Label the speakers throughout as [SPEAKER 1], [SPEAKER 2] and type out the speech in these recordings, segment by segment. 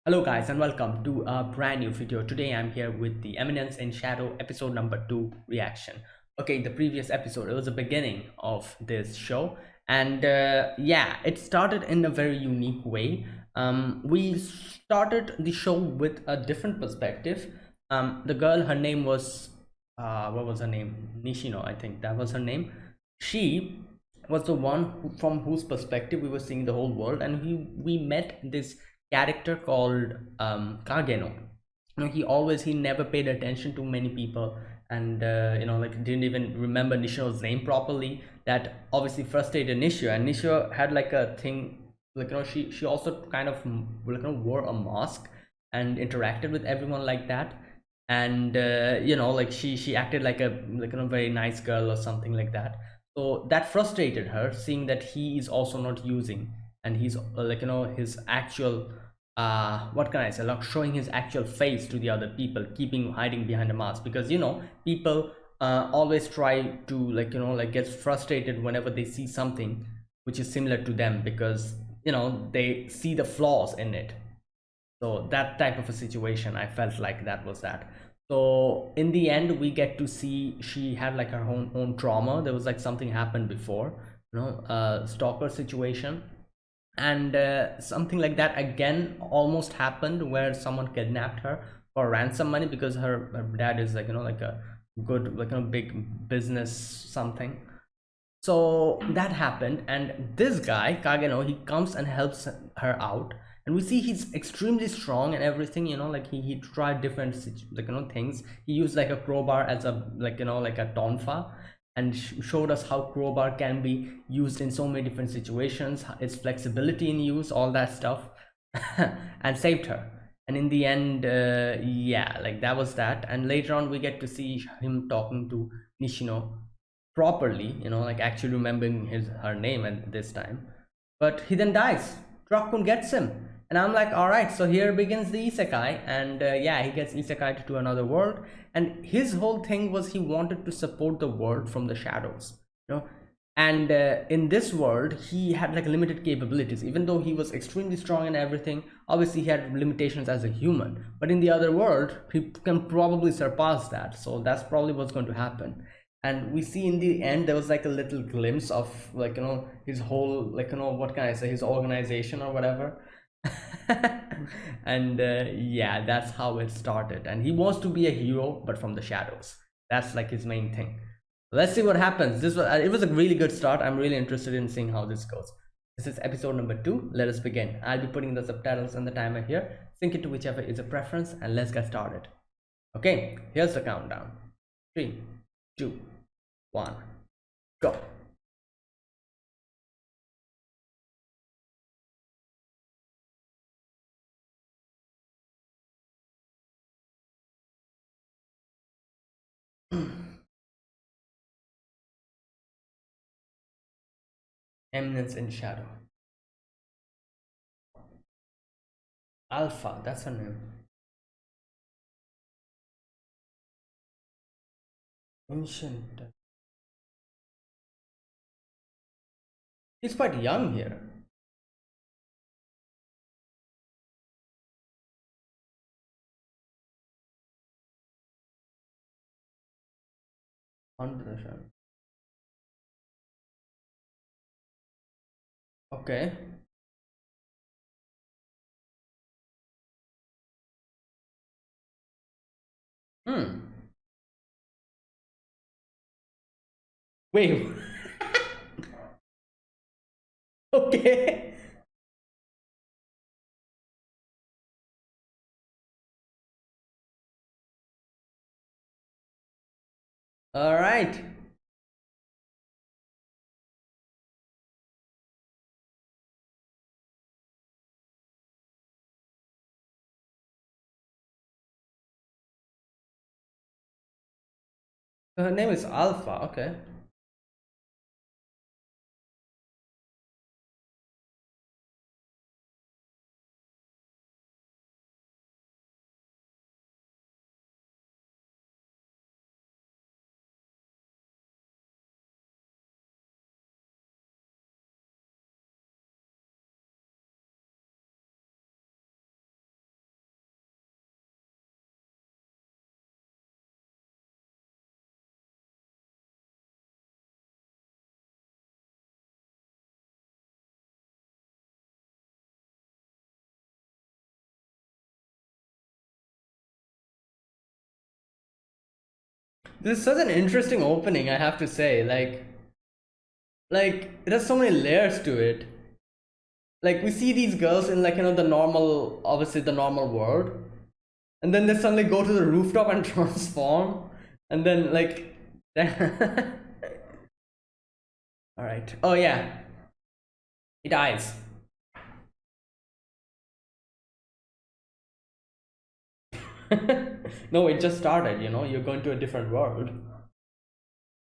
[SPEAKER 1] Hello guys and welcome to a brand new video. Today I'm here with the Eminence in Shadow episode number 2 reaction. Okay, the previous episode, it was the beginning of this show, and yeah, it started in a very unique way. We started the show with a different perspective. The girl, her name was what was her name? Nishino, I think that was her name. She was the one from whose perspective we were seeing the whole world, and we met this character called Kageno. He never paid attention to many people, and like didn't even remember Nishio's name properly. That obviously frustrated Nishio, and Nishio had like a thing, like she also kind of wore a mask and interacted with everyone like that. And like she acted like a very nice girl or something like that. So that frustrated her, seeing that he is also not using, and he's his actual what can I say, like showing his actual face to the other people, keeping hiding behind a mask, because people always try to get frustrated whenever they see something which is similar to them, because they see the flaws in it. So that type of a situation, I felt like that was that. So in the end, we get to see she had like her own trauma. There was like something happened before, a stalker situation, and something like that again almost happened, where someone kidnapped her for ransom money, because her dad is like a good, big business something. So that happened, and this guy Kageno, he comes and helps her out, and we see he's extremely strong and everything. He tried different things. He used like a crowbar as a like a tonfa, and showed us how crowbar can be used in so many different situations, its flexibility in use, all that stuff. And saved her. And in the end, yeah, like that was that. And later on we get to see him talking to Nishino properly, like actually remembering her name at this time. But he then dies. Truckun gets him, and I'm like, all right, so here begins the isekai. And yeah, he gets isekai to another world, and his whole thing was he wanted to support the world from the shadows, you know. And in this world, he had like limited capabilities, even though he was extremely strong and everything. Obviously, he had limitations as a human, but in the other world, he can probably surpass that. So that's probably what's going to happen. And we see in the end there was like a little glimpse of his whole, what can I say, his organization or whatever. And yeah, that's how it started, and he wants to be a hero but from the shadows. That's like his main thing. Let's see what happens. It was a really good start. I'm really interested in seeing how this goes. This is episode number 2. Let us begin. I'll be putting the subtitles and the timer here. Sync it to whichever is a preference, and let's get started. Okay, here's the countdown. 3, 2, 1, go. Eminence in shadow. Alpha, that's her name. Ancient. He's quite young here. Under the shadow. Okay. Hmm. Wait. Okay. All right. Her name is Alpha. Okay. This is such an interesting opening, I have to say. Like it has so many layers to it. Like we see these girls in like the normal, obviously the normal world, and then they suddenly go to the rooftop and transform, and then like, all right. Oh yeah, it dies. No, it just started. You're going to a different world.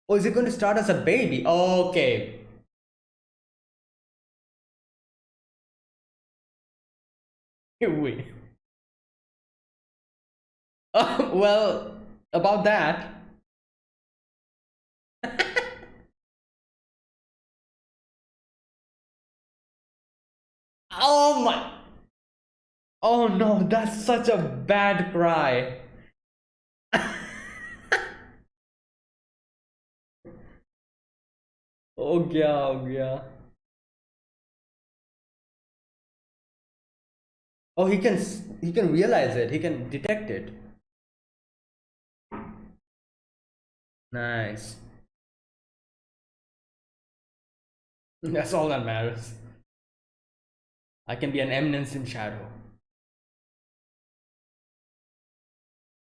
[SPEAKER 1] Oh, is it going to start as a baby? Okay. Wait. Well, about that. Oh my. Oh no, that's such a bad cry. Oh yeah, oh yeah. Oh, he can realize it. He can detect it. Nice. That's all that matters. I can be an eminence in shadow.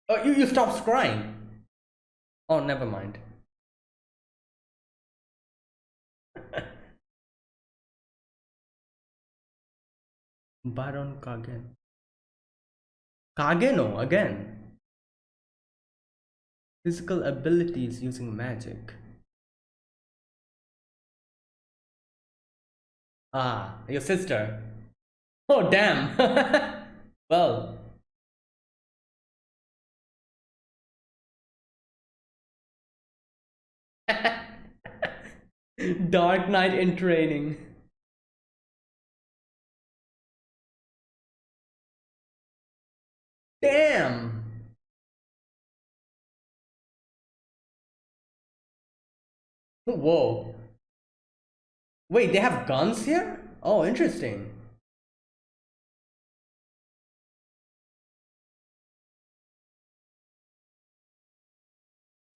[SPEAKER 1] Oh, you stopped crying. Oh, never mind. Baron Kagen. Kageno again. Physical abilities using magic. Ah, your sister. Oh damn. Well, Dark Knight in training. Damn. Whoa. Wait, they have guns here? Oh, interesting.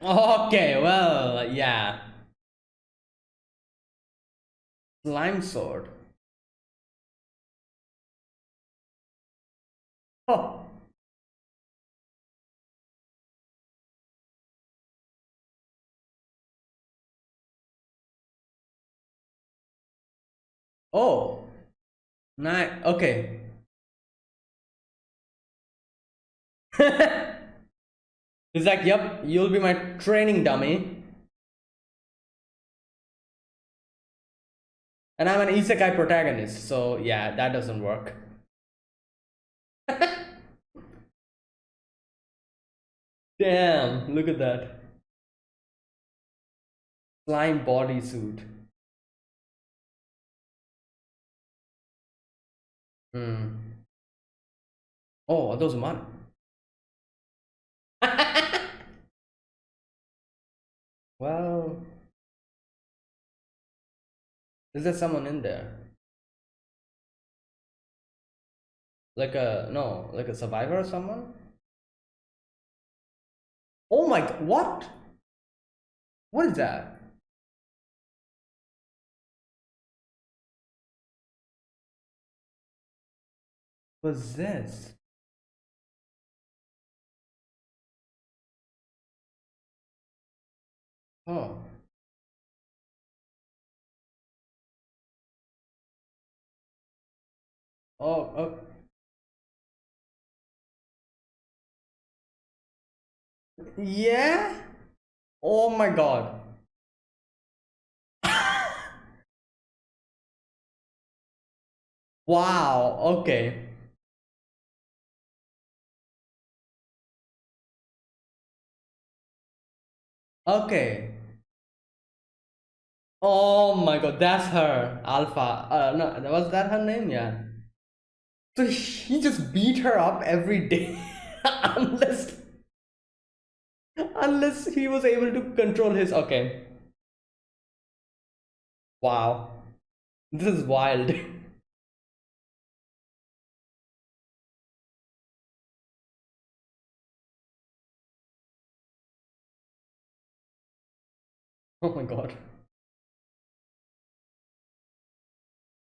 [SPEAKER 1] Okay, well, yeah. Slime sword. Oh, oh, nice. Okay. He's like, yep, you'll be my training dummy. And I'm an isekai protagonist, so yeah, that doesn't work. Damn, look at that. Slime bodysuit. Hmm. Oh, are those mine? Well, is there someone in there? Like a, no, like a survivor or someone? Oh my, what? What is that? What's this? Oh, oh, oh, yeah? Oh my god. Wow, okay. Okay. Oh my god, that's her. Alpha. No, was that her name? Yeah. So he just beat her up every day. unless unless he was able to control his, okay. Wow. This is wild. Oh my god.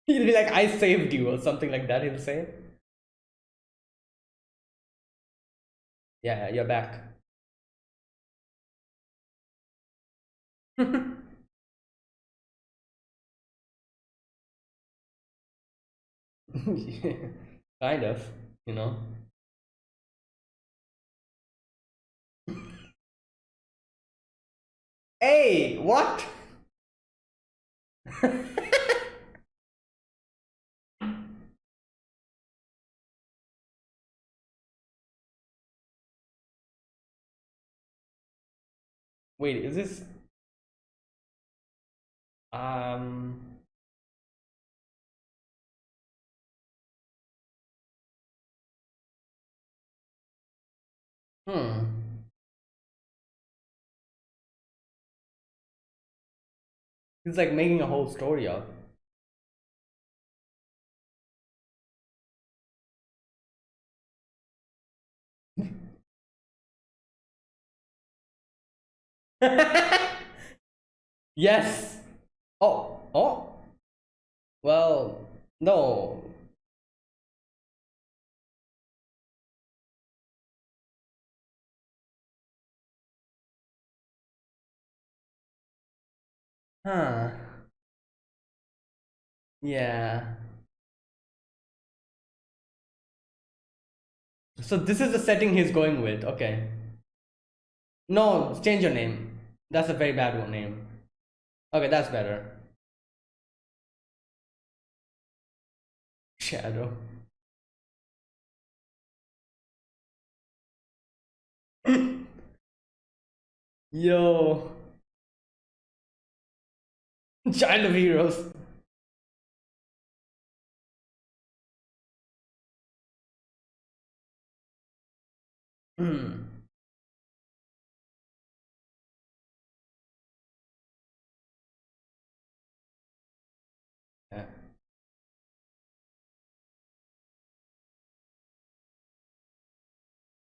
[SPEAKER 1] He'll be like, I saved you, or something like that, he'll say. Yeah, you're back. Kind of, you know. Hey, what? Wait, is this um hmm. He's like making a whole story up. Yes. Oh, oh. Well, no. Huh. Yeah. So this is the setting he's going with. Okay. No, change your name. That's a very bad one name. Okay, that's better. Shadow. Yo. Child of heroes. Hmm. Yeah.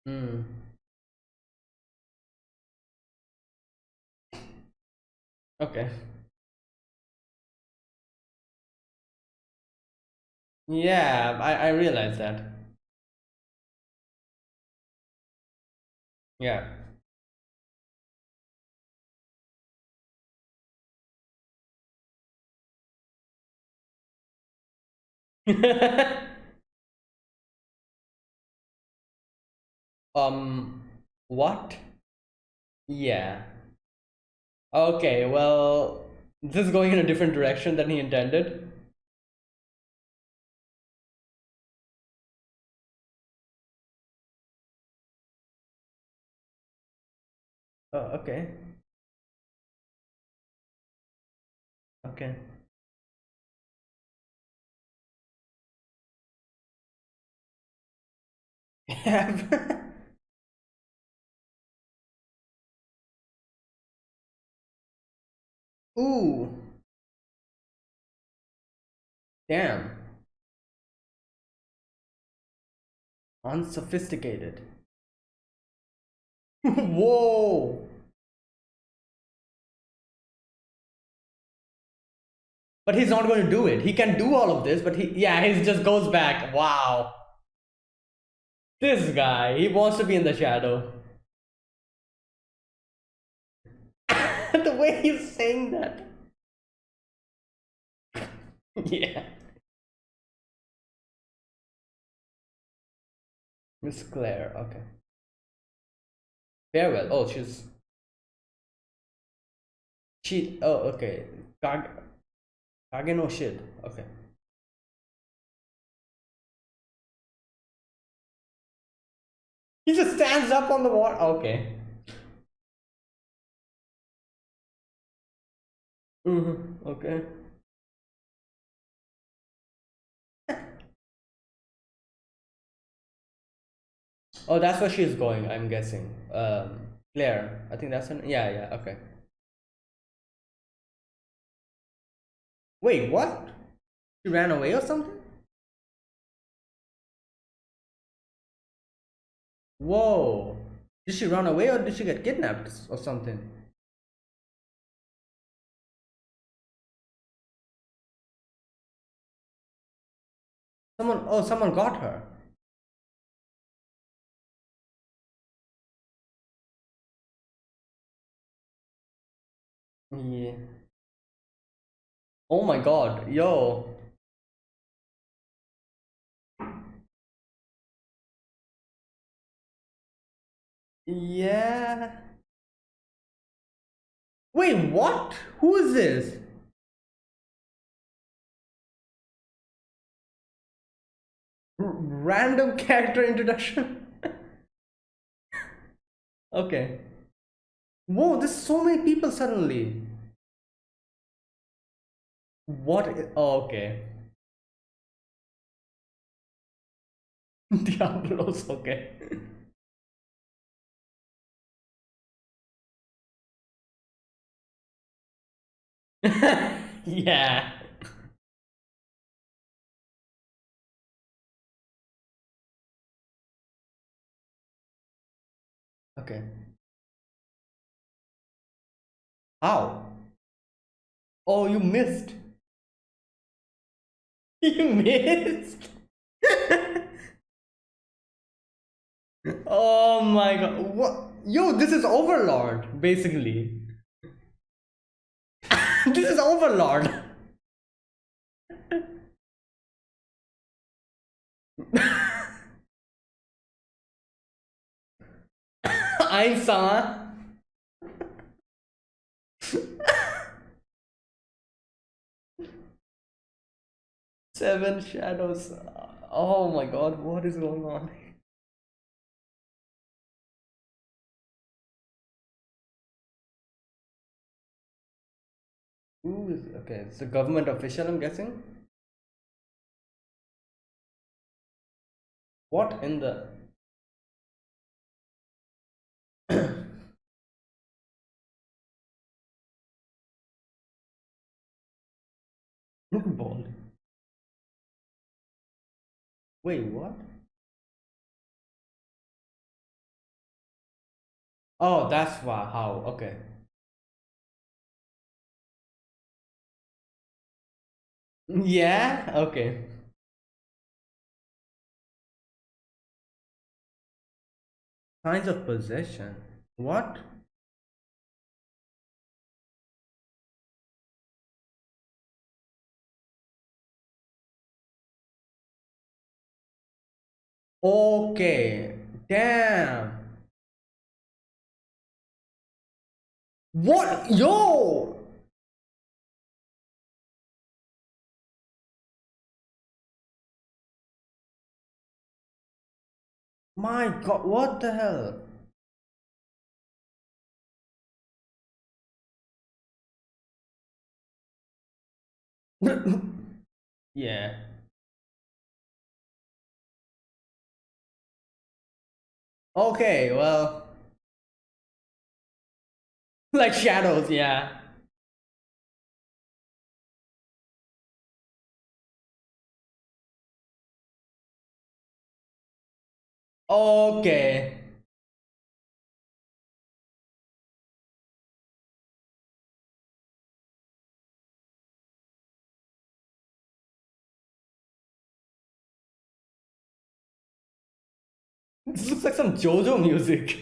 [SPEAKER 1] Hmm. Okay. Yeah, I realize that. Yeah. um, what? Yeah. Okay, well, this is going in a different direction than he intended. Oh, okay. Okay. Ooh, damn. Unsophisticated. Whoa. But he's not going to do it. He can do all of this, but yeah, he just goes back. Wow. This guy, he wants to be in the shadow. The way he's saying that. Yeah. Miss Claire, okay. Farewell. Oh, oh, okay. Kage, Kage no shit. Okay. He just stands up on the wall. Okay. Okay. Oh, that's where she's going, I'm guessing. Claire. I think that's an. Yeah, yeah, okay. Wait, what? She ran away or something? Whoa. Did she run away or did she get kidnapped or something? Someone got her. Yeah. Oh my god, yo. Yeah. Wait, what? Who is this? Random character introduction? Okay. Whoa, there's so many people suddenly. Oh, okay. Diablos, okay. Yeah. Okay. How? Oh, you missed. You missed. Oh my god. What? Yo, this is Overlord, basically. This is Overlord. I saw seven shadows. Oh my god, what is going on? Who is okay? It's a government official, I'm guessing. What in the ball? Wait, what? Oh, that's why. How? Okay. Yeah. Okay. Signs of possession. What? Okay. Damn. What? Yo! My god, what the hell? Yeah. Okay, well, like shadows, yeah. Okay. This looks like some JoJo music.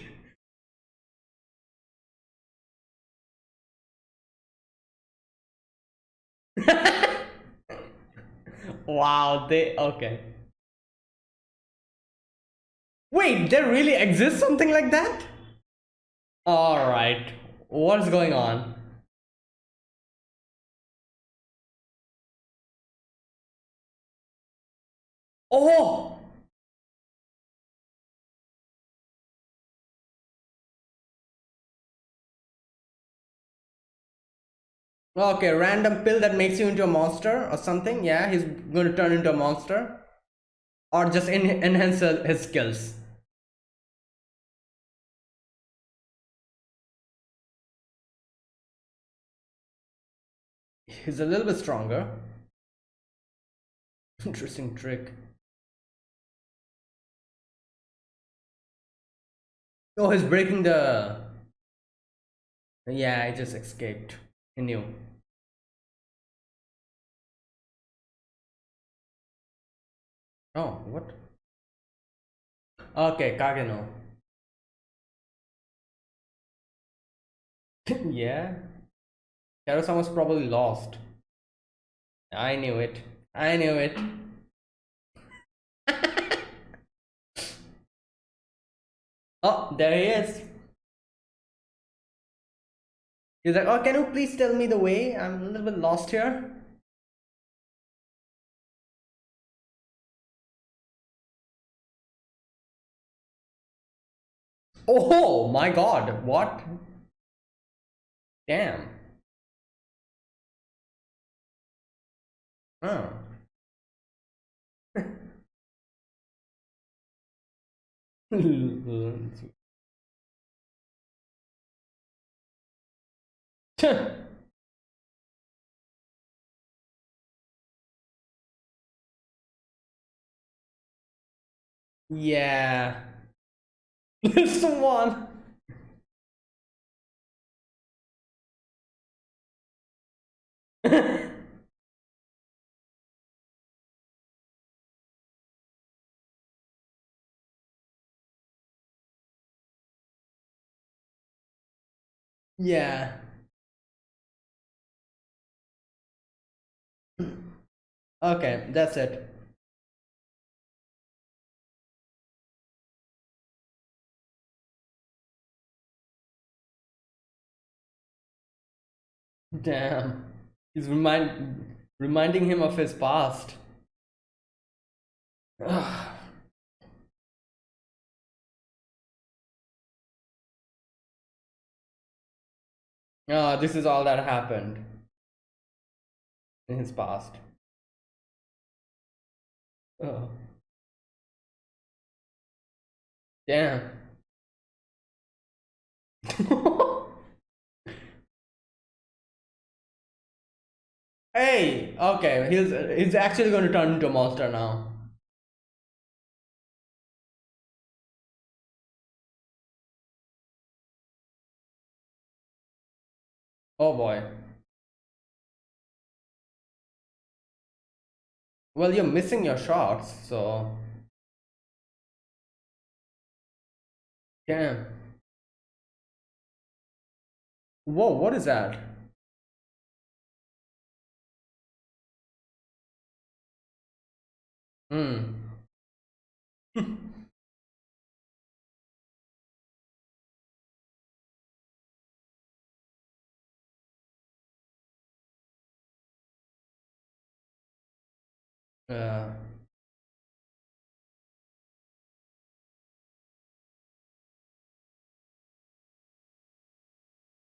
[SPEAKER 1] Wow, okay. Wait, there really exists something like that? Alright. What's going on? Oh! Okay, random pill that makes you into a monster or something. Yeah, he's going to turn into a monster. Or just enhance his skills. He's a little bit stronger. Interesting trick. Oh, he's breaking the. Yeah, I just escaped. He knew. Oh, what? Okay, Kageno. Yeah, Kairos was probably lost. I knew it. I knew it. Oh, there he is. He's like, oh, can you please tell me the way? I'm a little bit lost here. Oh my god, what? Damn. Oh. Yeah. This one. Yeah. Okay, that's it. Damn. He's reminding him of his past. Oh, this is all that happened in his past. Oh, damn. Hey, okay, he's actually going to turn into a monster now. Oh boy. Well, you're missing your shots, so damn. Whoa, what is that? Hmm. uh,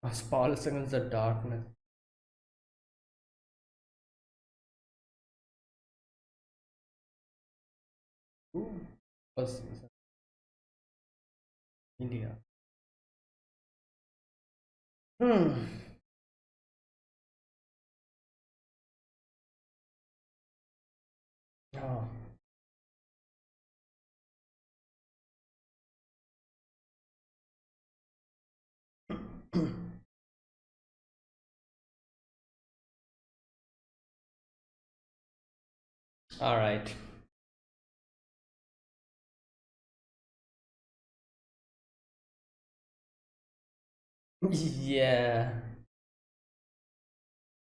[SPEAKER 1] as powerless against the darkness. Ooh. Was India. Hmm. Oh. All right. Yeah.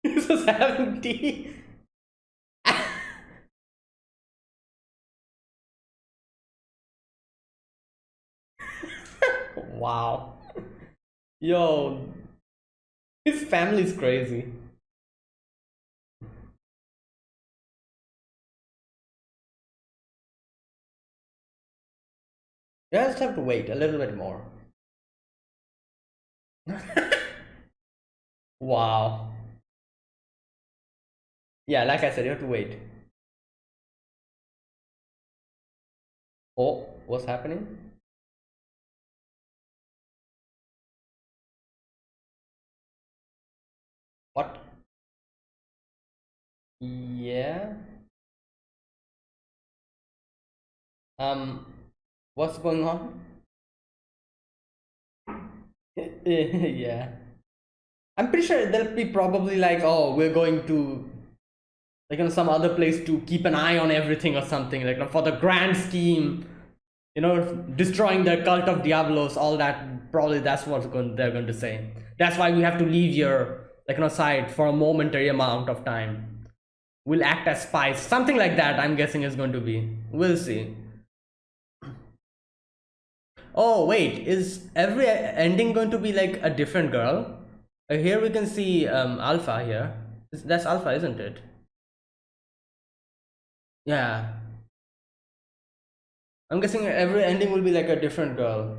[SPEAKER 1] This is having tea. Wow. Yo, his family's crazy. You just have to wait a little bit more. Wow. Yeah, like I said, you have to wait. Oh, what's happening? What? Yeah. Um, what's going on? Yeah. I'm pretty sure they'll be probably like, oh, we're going to. like some other place to keep an eye on everything or something, like for the grand scheme, destroying the cult of Diablos, all that. Probably that's what they're going to say. That's why we have to leave your side for a momentary amount of time. We'll act as spies, something like that. I'm guessing is going to be. We'll see. Oh wait, is every ending going to be like a different girl? Here we can see Alpha here. That's Alpha, isn't it? Yeah. I'm guessing every ending will be like a different girl.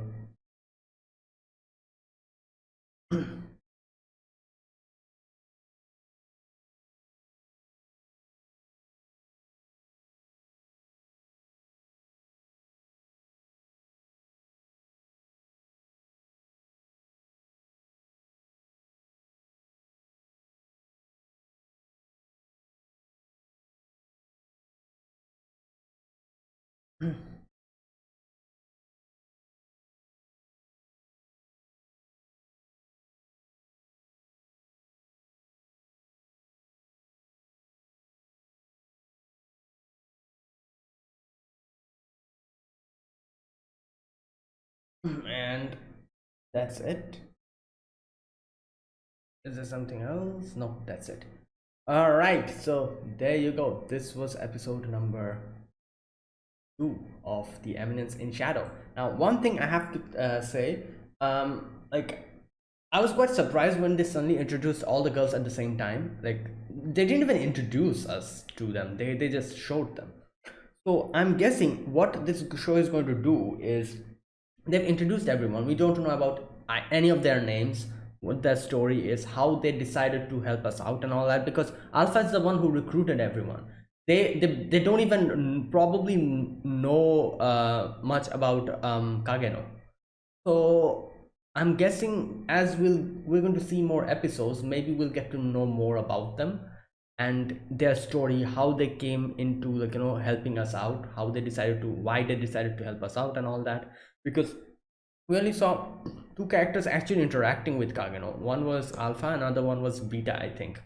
[SPEAKER 1] And that's it. Is there something else? No, that's it. All right, so there you go. This was episode number 2 of the Eminence in Shadow. Now, one thing I have to say, like, I was quite surprised when they suddenly introduced all the girls at the same time. Like, they didn't even introduce us to them. They just showed them. So I'm guessing what this show is going to do is they've introduced everyone. We don't know about any of their names, what their story is, how they decided to help us out and all that, because Alpha is the one who recruited everyone. They don't even probably know much about Kageno. So I'm guessing as we're going to see more episodes, maybe we'll get to know more about them and their story, how they came into helping us out, how they decided to why they decided to help us out and all that. Because we only saw two characters actually interacting with Kageno. One was Alpha, another one was Beta, I think.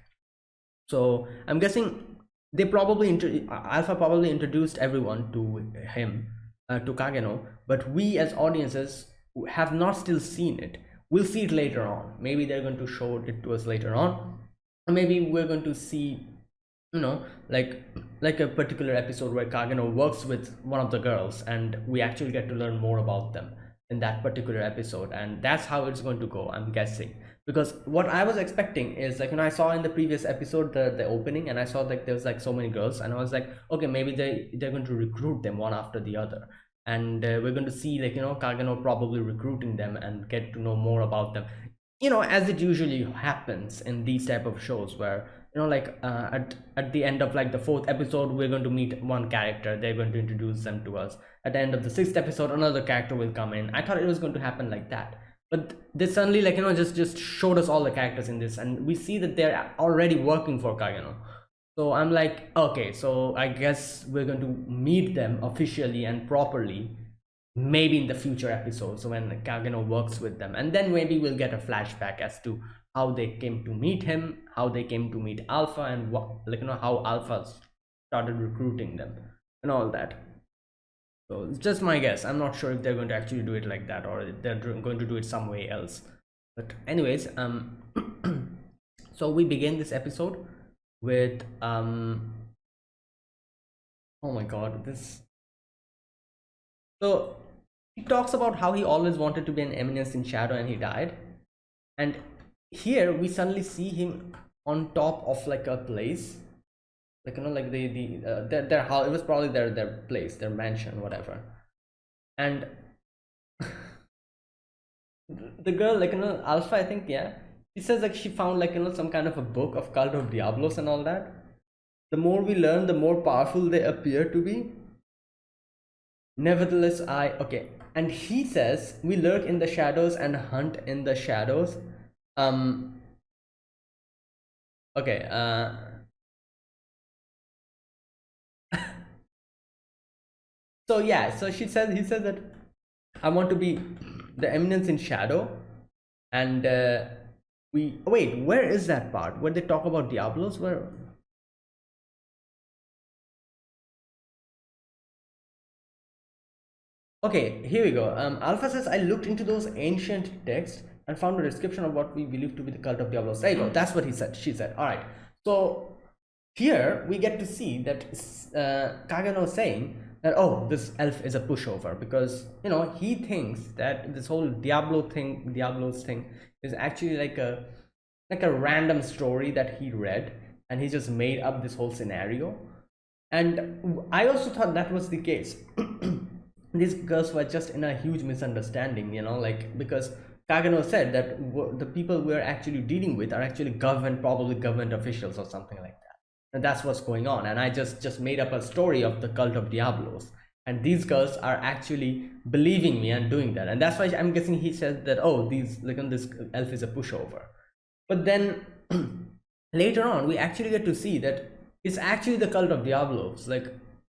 [SPEAKER 1] So I'm guessing they probably Alpha probably introduced everyone to him, to Kageno, but we as audiences have not still seen it. We'll see it later on. Maybe they're going to show it to us later on, or maybe we're going to see, you know, like like a particular episode where Kageno works with one of the girls, and we actually get to learn more about them in that particular episode, and that's how it's going to go. I'm guessing, because what I was expecting is like, I saw in the previous episode the opening, and I saw like there was like so many girls, and I was like, okay, maybe they're going to recruit them one after the other, and we're going to see like Kageno probably recruiting them and get to know more about them, as it usually happens in these type of shows, where like at the end of like the fourth episode, we're going to meet one character, they're going to introduce them to us. At the end of the sixth episode, another character will come in. I thought it was going to happen like that, but they suddenly like just showed us all the characters in this, and we see that they're already working for Kageno. So I'm like, okay, so I guess we're going to meet them officially and properly, maybe in the future episodes when Kageno works with them, and then maybe we'll get a flashback as to how they came to meet him, how they came to meet Alpha, and what, like how Alpha started recruiting them and all that. So it's just my guess. I'm not sure if they're going to actually do it like that, or they're going to do it some way else. But anyways, so we begin this episode with oh my god, this. So he talks about how he always wanted to be an eminence in shadow and he died. And here we suddenly see him on top of like a place, like like their house. It was probably their place, their mansion, whatever. And the girl, like Alpha, I think, yeah, she says like she found like some kind of a book of cult of Diablos and all that. The more we learn, the more powerful they appear to be. Nevertheless, okay. And he says we lurk in the shadows and hunt in the shadows. Um. Okay. So yeah. So he says that I want to be the eminence in shadow, and we wait. Where is that part where they talk about Diablos? Where? Okay, here we go. Alpha says, I looked into those ancient texts and found a description of what we believe to be the cult of Diablos. There you go. That's what he said. She said. All right. So here we get to see that Kagano is saying that, oh, this elf is a pushover, because he thinks that this whole Diablos thing is actually like a random story that he read, and he just made up this whole scenario. And I also thought that was the case. These girls were just in a huge misunderstanding, like, because Kagano said that the people we're actually dealing with are actually probably government officials or something like that. And that's what's going on. And I just made up a story of the cult of Diablos. And these girls are actually believing me and doing that. And that's why I'm guessing he said that, oh, this elf is a pushover. But then later on, we actually get to see that it's actually the cult of Diablos. Like,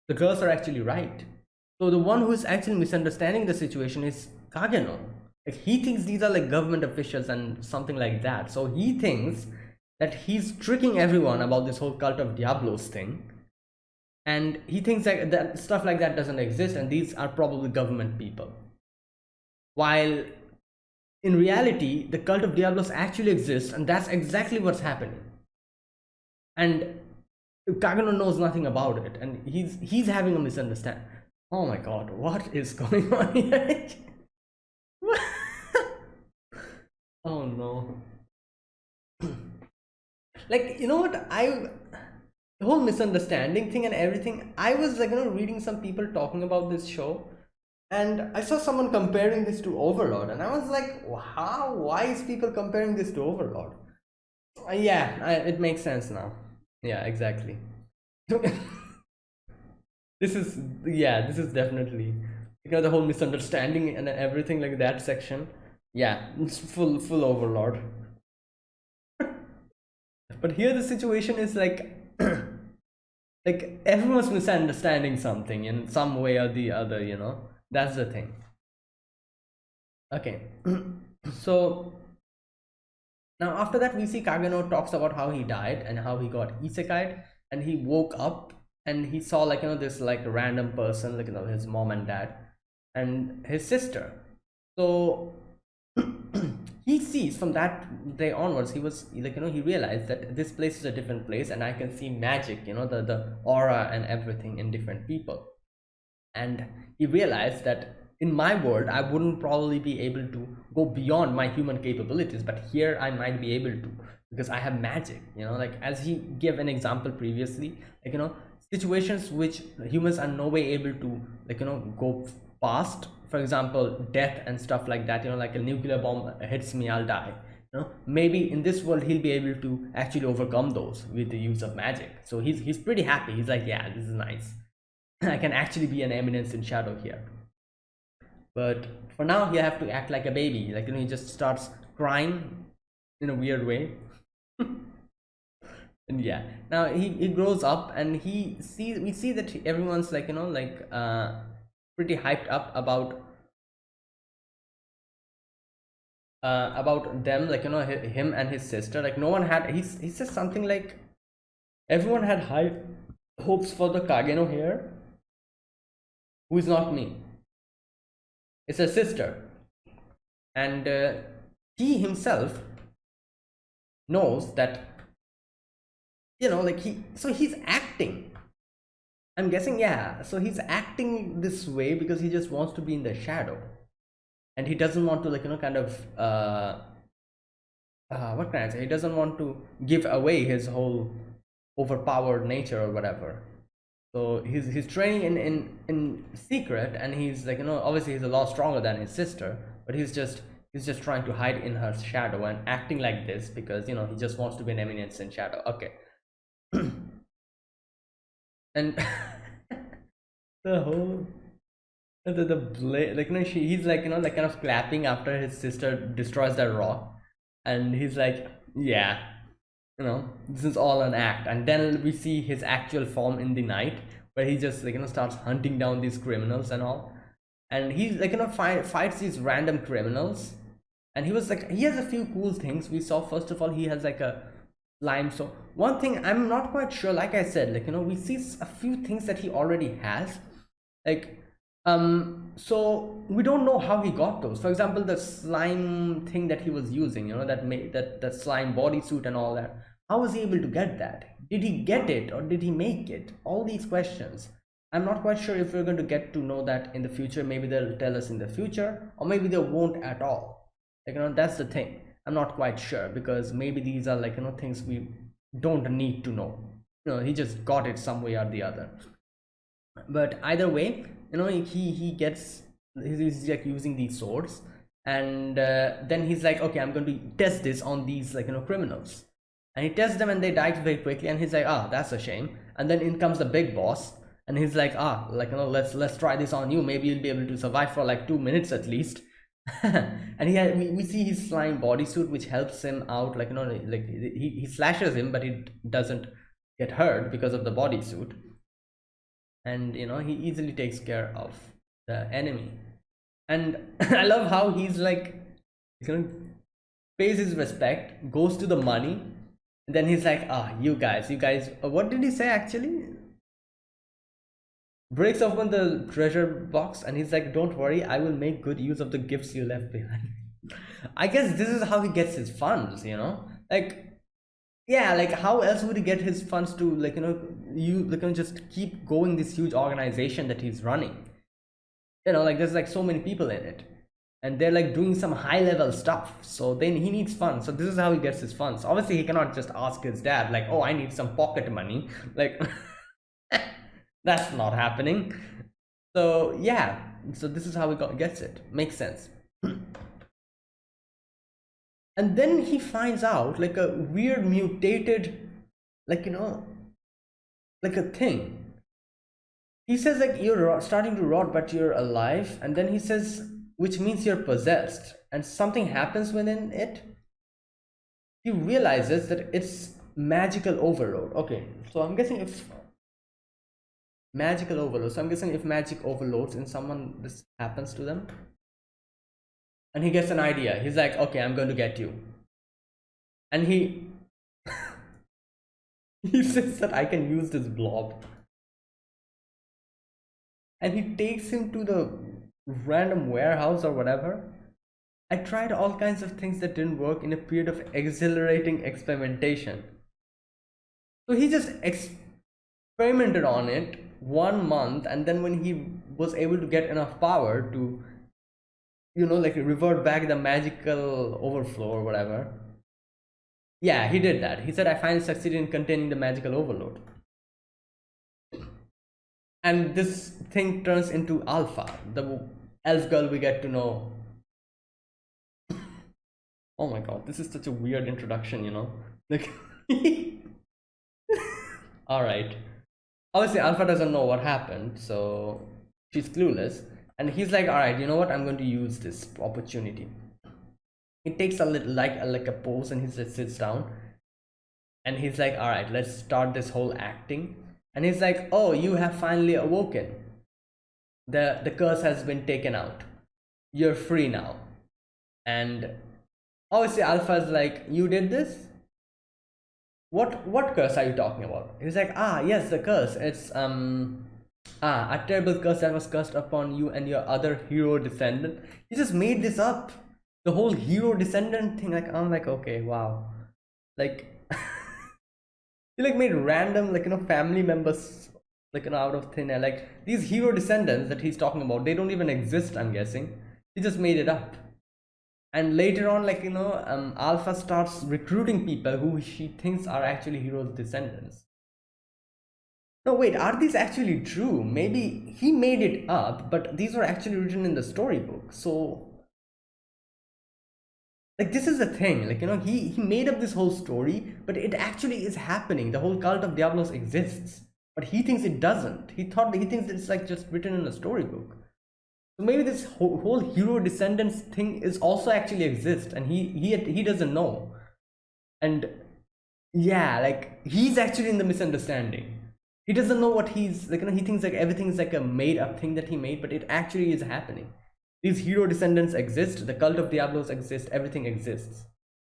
[SPEAKER 1] the girls are actually right. So the one who is actually misunderstanding the situation is Kageno. Like, he thinks these are like government officials and something like that. So he thinks that he's tricking everyone about this whole cult of Diablos thing. And he thinks that stuff like that doesn't exist, and these are probably government people. While in reality, the cult of Diablos actually exists, and that's exactly what's happening. And Kageno knows nothing about it, and he's having a misunderstanding. Oh my god, what is going on here? Oh no. Like, you know what, the whole misunderstanding thing and everything, I was like, reading some people talking about this show, and I saw someone comparing this to Overlord, and I was like, why is people comparing this to Overlord? Yeah, it makes sense now. Yeah, exactly. This is definitely, the whole misunderstanding and everything, like that section. Yeah, it's full Overlord. But here the situation is like like everyone's misunderstanding something in some way or the other. That's the thing. Okay. So now after that, we see Kageno talks about how he died and how he got isekai'd, and he woke up and he saw, like, this like random person, like, his mom and dad and his sister. So he sees from that day onwards, he was like, he realized that this place is a different place, and I can see magic, the aura and everything in different people. And he realized that in my world, I wouldn't probably be able to go beyond my human capabilities, but here I might be able to, because I have magic. Like, as he gave an example previously, like, situations which humans are no way able to, like, go past, for example, death and stuff like that. Like a nuclear bomb hits me, I'll die. Maybe in this world he'll be able to actually overcome those with the use of magic. So he's pretty happy. He's like, yeah, this is nice. I can actually be an eminence in shadow here. But for now, he have to act like a baby. Like, he just starts crying in a weird way. And yeah, now he grows up, and we see that everyone's like, pretty hyped up about them, like, him and his sister. Like, no one had, he says something like, everyone had high hopes for the Kageno here, who is not me. It's a sister. And he himself knows that, like, he's acting, I'm guessing. Yeah, so he's acting this way because he just wants to be in the shadow, and he doesn't want to, like, kind of what can I say, he doesn't want to give away his whole overpowered nature or whatever. So he's training in secret, and he's like, obviously he's a lot stronger than his sister, but he's just trying to hide in her shadow and acting like this because, he just wants to be an eminence in shadow. Okay. And the whole the blade, like, he's like, like, kind of clapping after his sister destroys that rock, and he's like, yeah, this is all an act. And then we see his actual form in the night, where he just, like, starts hunting down these criminals and all, and he's like, fights these random criminals. And he was like, he has a few cool things we saw. First of all, he has like a slime. So one thing I'm not quite sure, like I said, like, we see a few things that he already has, like, So we don't know how he got those. For example, the slime thing that he was using, that made that slime bodysuit and all that. How was he able to get that? Did he get it or did he make it? All these questions. I'm not quite sure if we're going to get to know that in the future. Maybe they'll tell us in the future, or maybe they won't at all. That's the thing. I'm not quite sure, because maybe these are things we don't need to know. He just got it some way or the other. But either way, he gets, he's like using these swords, and then he's like, okay, I'm going to test this on these criminals, and he tests them and they die very quickly, and he's like, ah, that's a shame. And then in comes the big boss, and he's like, let's try this on you. Maybe you'll be able to survive for like 2 minutes at least. And we see his slime bodysuit, which helps him out, he slashes him, but it doesn't get hurt because of the bodysuit. And he easily takes care of the enemy. And I love how he's like, pays his respect, goes to the money, and then he's like, you guys, what did he say actually? Breaks open the treasure box, and he's like, don't worry, I will make good use of the gifts you left behind. I guess this is how he gets his funds, yeah, how else would he get his funds to just keep going this huge organization that he's running? There's so many people in it, and they're doing some high level stuff, so then he needs funds. So this is how he gets his funds. Obviously he cannot just ask his dad oh, I need some pocket money, that's not happening. So yeah, so this is how he gets it. Makes sense. And then he finds out a weird mutated a thing. He says you're starting to rot but you're alive, and then he says, which means you're possessed, and something happens within it. He realizes that it's magical overload. Okay, so I'm guessing if magic overloads in someone, this happens to them. And he gets an idea. He's like, okay, I'm going to get you. And he says that I can use this blob. And he takes him to the random warehouse or whatever. I tried all kinds of things that didn't work in a period of exhilarating experimentation. So he just experimented on it 1 month, and then when he was able to get enough power to revert back the magical overflow or whatever, yeah, he did that. He said, I finally succeeded in containing the magical overload. And this thing turns into Alpha, the elf girl we get to know. Oh my god, this is such a weird introduction, all right. Obviously Alpha doesn't know what happened, so she's clueless, and he's like, all right, you know what, I'm going to use this opportunity. He takes a little like a pose, and he just sits down, and he's like, all right, let's start this whole acting. And he's like, oh, you have finally awoken. The curse has been taken out. You're free now. And obviously Alpha's like, you did this? What curse are you talking about? He's like, yes, the curse. It's a terrible curse that was cursed upon you and your other hero descendant. He just made this up. The whole hero descendant thing. I'm like, okay, wow. He made random family members out of thin air. These hero descendants that he's talking about, they don't even exist, I'm guessing. He just made it up. And later on, Alpha starts recruiting people who she thinks are actually heroes' descendants. No, wait, are these actually true? Maybe he made it up, but these were actually written in the storybook. So this is the thing, he made up this whole story, but it actually is happening. The whole cult of Diablos exists, but he thinks it doesn't. He thinks it's just written in a storybook. So maybe this whole hero descendants thing is also actually exists, and he doesn't know. And yeah, he's actually in the misunderstanding. He doesn't know what he's he thinks everything is a made up thing that he made, but it actually is happening. These hero descendants exist, the cult of Diablos exists, everything exists.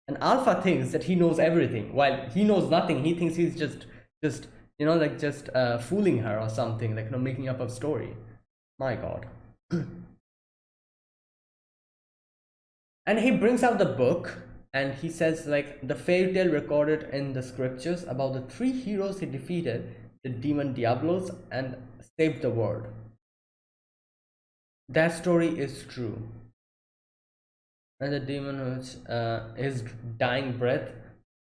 [SPEAKER 1] And Alpha thinks that he knows everything, while he knows nothing. He thinks he's just fooling her or something, making up a story. My god. And he brings out the book, and he says like the fairy tale recorded in the scriptures about the three heroes he defeated, the demon Diablos, and saved the world. That story is true. And the demon which his dying breath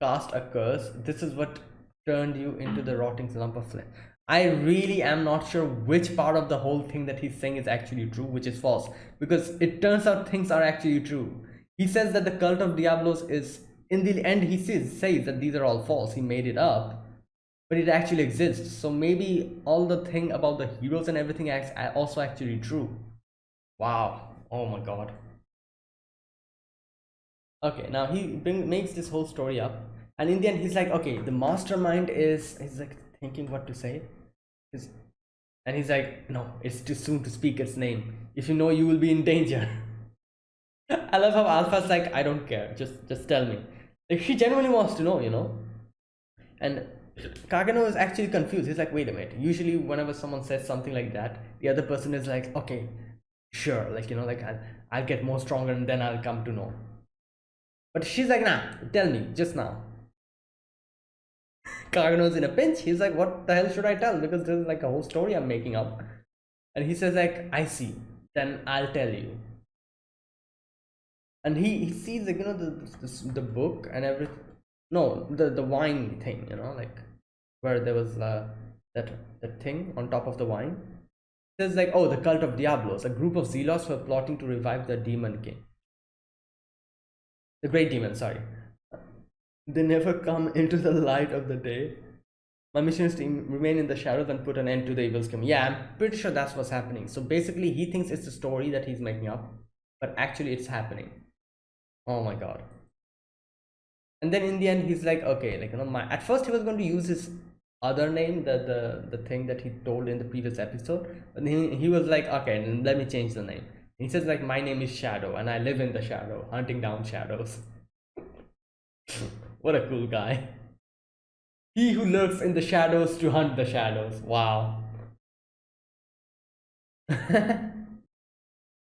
[SPEAKER 1] cast a curse. This is what turned you into the rotting lump of flesh. I really am not sure which part of the whole thing that he's saying is actually true, which is false, because it turns out things are actually true. He says that the cult of Diablos is, in the end, he says that these are all false. He made it up, but it actually exists. So maybe all the thing about the heroes and everything is also actually true. Wow. Oh my god. Okay, now makes this whole story up, and in the end he's like, okay, the mastermind is, he's like thinking what to say. He's, and he's like, no, it's too soon to speak its name. If you know, you will be in danger. I love how Alpha's like, I don't care, just tell me. Like, she genuinely wants to know, you know. And Kagano is actually confused. He's like, wait a minute, usually whenever someone says something like that, the other person is like, okay, sure, like, you know, like I'll get more stronger and then I'll come to know. But she's like, nah, tell me, just now. Kagano's in a pinch. He's like, what the hell should I tell? Because there's like a whole story I'm making up. And he says like, I see, then I'll tell you. And he sees like, you know, the book and everything. No, the wine thing, you know, like where there was that thing on top of the wine. It says like, oh, the cult of Diablos, a group of zealots were plotting to revive the demon king. The great demon, sorry. They never come into the light of the day. My mission is to remain in the shadows and put an end to the evil scheme. Yeah, I'm pretty sure that's what's happening. So basically, he thinks it's a story that he's making up, but actually it's happening. Oh my god. And then in the end, he's like, okay, like, you know, at first he was going to use his other name, the thing that he told in the previous episode, but he was like, okay, let me change the name. He says like, my name is Shadow, and I live in the shadow, hunting down shadows. What a cool guy. He who lurks in the shadows to hunt the shadows. Wow.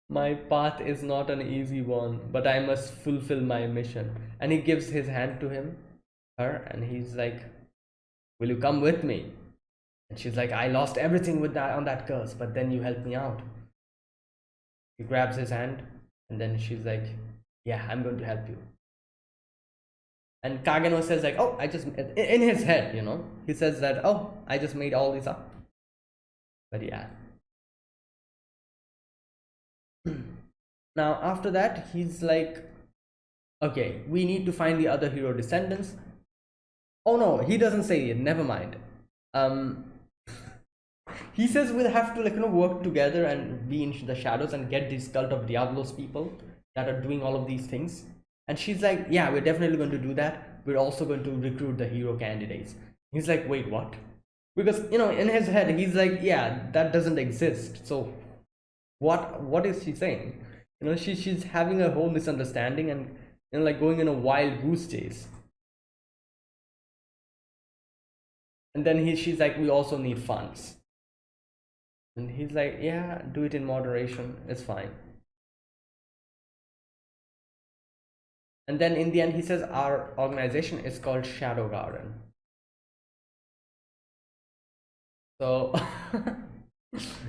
[SPEAKER 1] My path is not an easy one, but I must fulfill my mission. And he gives his hand to her, and he's like, will you come with me? And she's like, I lost everything with that on that curse, but then you helped me out. He grabs his hand, and then she's like, yeah, I'm going to help you. And Kagano says like, oh, I just, in his head, you know, he says that, oh, I just made all this up. But yeah. Now after that, he's like, okay, we need to find the other hero descendants. Oh no, he doesn't say it, never mind. He says we'll have to, like, you know, work together and be in the shadows and get these cult of Diablos people that are doing all of these things. And she's like, yeah, we're definitely going to do that. We're also going to recruit the hero candidates. He's like, wait, what? Because, you know, in his head, he's like, yeah, that doesn't exist. So what is she saying? You know, she's having a whole misunderstanding and, you know, like going in a wild goose chase. And then she's like, we also need funds. And he's like, yeah, do it in moderation. It's fine. And then in the end, he says our organization is called Shadow Garden. So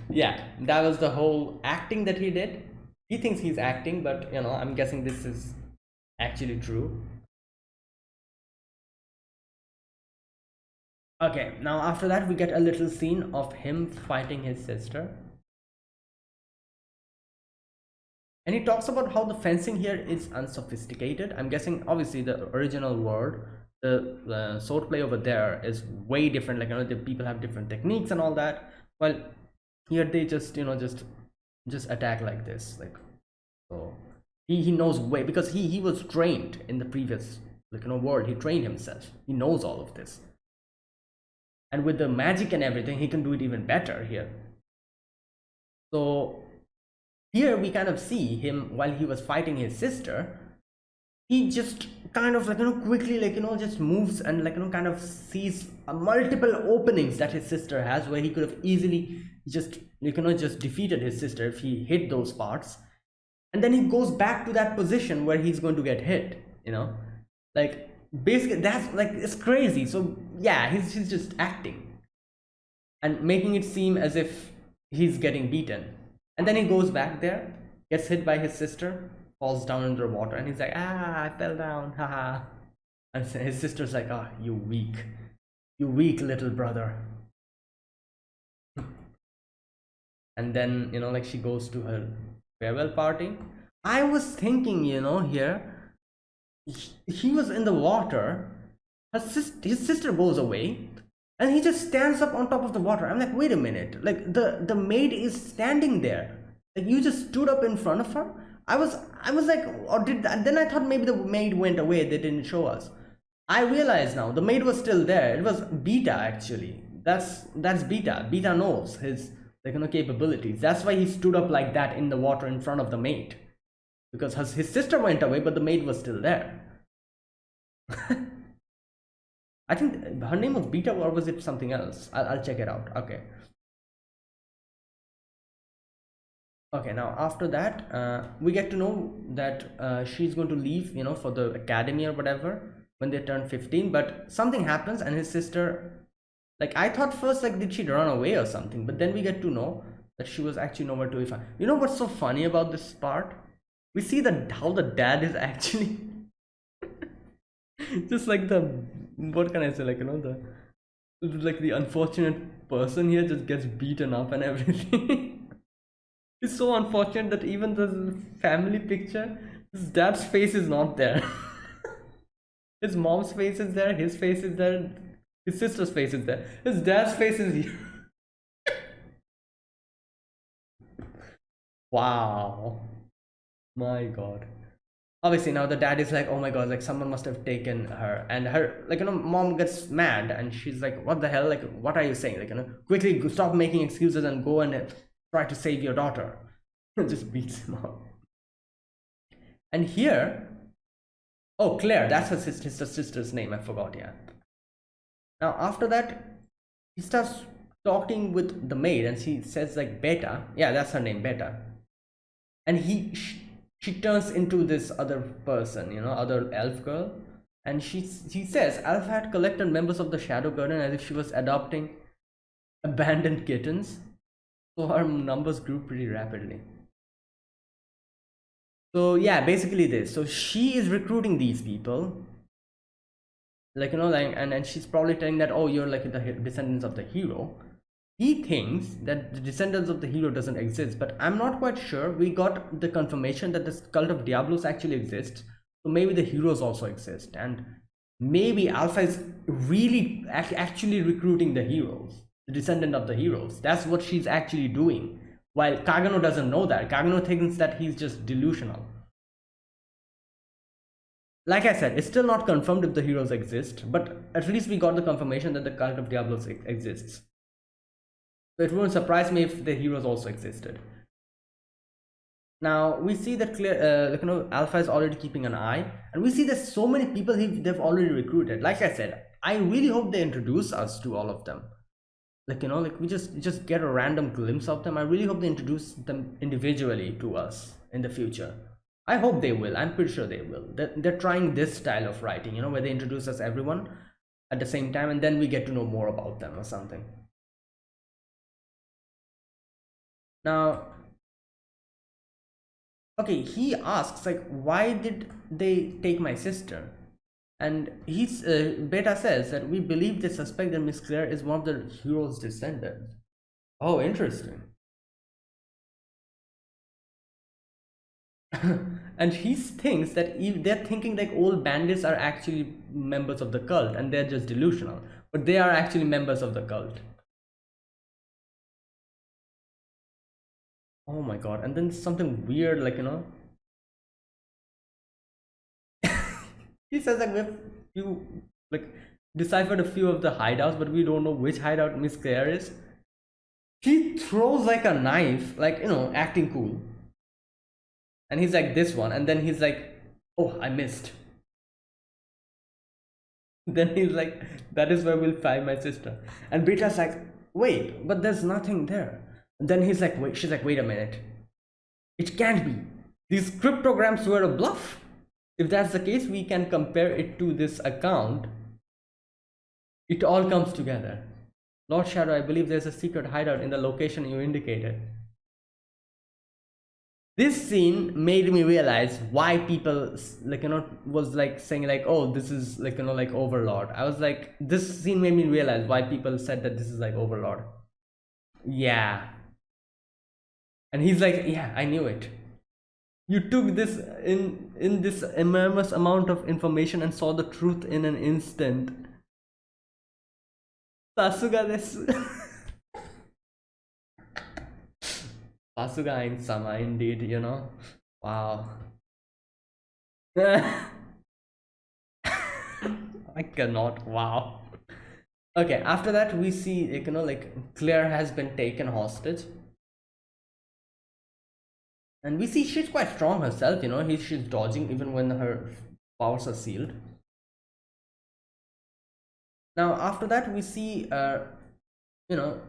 [SPEAKER 1] yeah, that was the whole acting that he did. He thinks he's acting, but, you know, I'm guessing this is actually true. Okay, now after that we get a little scene of him fighting his sister. And he talks about how the fencing here is unsophisticated. I'm guessing obviously the original world, the swordplay over there is way different. Like, you know, the people have different techniques and all that. Well, here they just, you know, just attack like this. Like, so he knows way, because he was trained in the previous, like, you know, world. He trained himself. He knows all of this. And with the magic and everything, he can do it even better here. So here we kind of see him while he was fighting his sister. He just kind of, like, you know, quickly, like, you know, just moves and, like, you know, kind of sees multiple openings that his sister has, where he could have easily just, you know, just defeated his sister if he hit those parts. and then he goes back to that position where he's going to get hit, you know, like basically that's like it's crazy. So yeah, he's just acting and making it seem as if he's getting beaten, and then he goes back there, gets hit by his sister, falls down into the water, and he's like, ah, I fell down, haha. And his sister's like, ah, you weak little brother. And then, you know, like she goes to her farewell party. I was thinking, you know, here he was in the water, his sister goes away, and he just stands up on top of the water. I'm like, wait a minute, like the maid is standing there, like you just stood up in front of her. I was like, or did that, then I thought maybe the maid went away, they didn't show us. I realize now the maid was still there. It was Beta actually. That's Beta. Beta knows his, like, you know, capabilities. That's why he stood up like that in the water in front of the maid, because his sister went away, but the maid was still there. I think her name was Beta, or was it something else? I'll check it out. Okay. Okay, now after that, we get to know that she's going to leave, you know, for the academy or whatever when they turn 15. But something happens, and his sister, like, I thought first, like, did she run away or something? But then we get to know that she was actually nowhere to be found. You know what's so funny about this part? We see that how the dad is actually just like the, what can I say, like, you know, the, like the unfortunate person here just gets beaten up and everything. It's so unfortunate that even the family picture, his dad's face is not there. His mom's face is there, his face is there, his sister's face is there, his dad's face is here. Wow, my god. Obviously now the dad is like, oh my god, like someone must have taken her, and her, like, you know, mom gets mad and she's like, what the hell, like, what are you saying, like, you know, quickly stop making excuses and go and try to save your daughter. Just beats him up. And here, oh, Claire, that's her sister's name, I forgot. Yeah. Now after that, he starts talking with the maid, and she says like Beta, yeah, that's her name, Beta. And she turns into this other person, you know, other elf girl, and she says Alpha had collected members of the Shadow Garden as if she was adopting abandoned kittens, so her numbers grew pretty rapidly. So yeah, basically this. So she is recruiting these people, like, you know, like, and she's probably telling that, oh, you're like the descendants of the hero. He thinks that the descendants of the hero doesn't exist, but I'm not quite sure. We got the confirmation that this cult of Diablos actually exists, so maybe the heroes also exist, and maybe Alpha is really actually recruiting the heroes, the descendant of the heroes. That's what she's actually doing, while Kagano doesn't know that. Kagano thinks that he's just delusional. Like I said, it's still not confirmed if the heroes exist, but at least we got the confirmation that the cult of Diablos exists. So it wouldn't surprise me if the heroes also existed. Now we see that like, you know, Alpha is already keeping an eye, and we see there's so many people they've already recruited. Like I said, I really hope they introduce us to all of them. Like, you know, like we just get a random glimpse of them. I really hope they introduce them individually to us in the future. I hope they will. I'm pretty sure they will. They're trying this style of writing, you know, where they introduce us everyone at the same time, and then we get to know more about them or something. Now, okay, he asks like, why did they take my sister? And he's Beta says that we believe they suspect that Miss Claire is one of the hero's descendants. Oh, interesting. And he thinks that they're thinking like old bandits are actually members of the cult and they're just delusional, but they are actually members of the cult. Oh my god. And then something weird, like, you know, he says like we've you like deciphered a few of the hideouts, but we don't know which hideout Miss Claire is. He throws like a knife, like, you know, acting cool, and he's like, this one, and then he's like, oh, I missed. Then he's like, that is where we'll find my sister. And Beta's like, wait, but there's nothing there. And then he's like, wait, she's like, wait a minute, it can't be, These cryptograms were a bluff. If that's the case, we can compare it to this account. It all comes together. Lord Shadow, I believe there's a secret hideout in the location you indicated. This scene made me realize why people was like saying like, oh, this is like like Overlord. I was like, this scene made me realize why people said that this is like Overlord. Yeah. And he's like, yeah, I knew it. You took this in this enormous amount of information and saw the truth in an instant. Sasuga desu. Sasuga in Sama, indeed, Wow. I cannot. Wow. Okay, after that we see like Claire has been taken hostage. And we see she's quite strong herself, she's dodging even when her powers are sealed. Now after that we see you know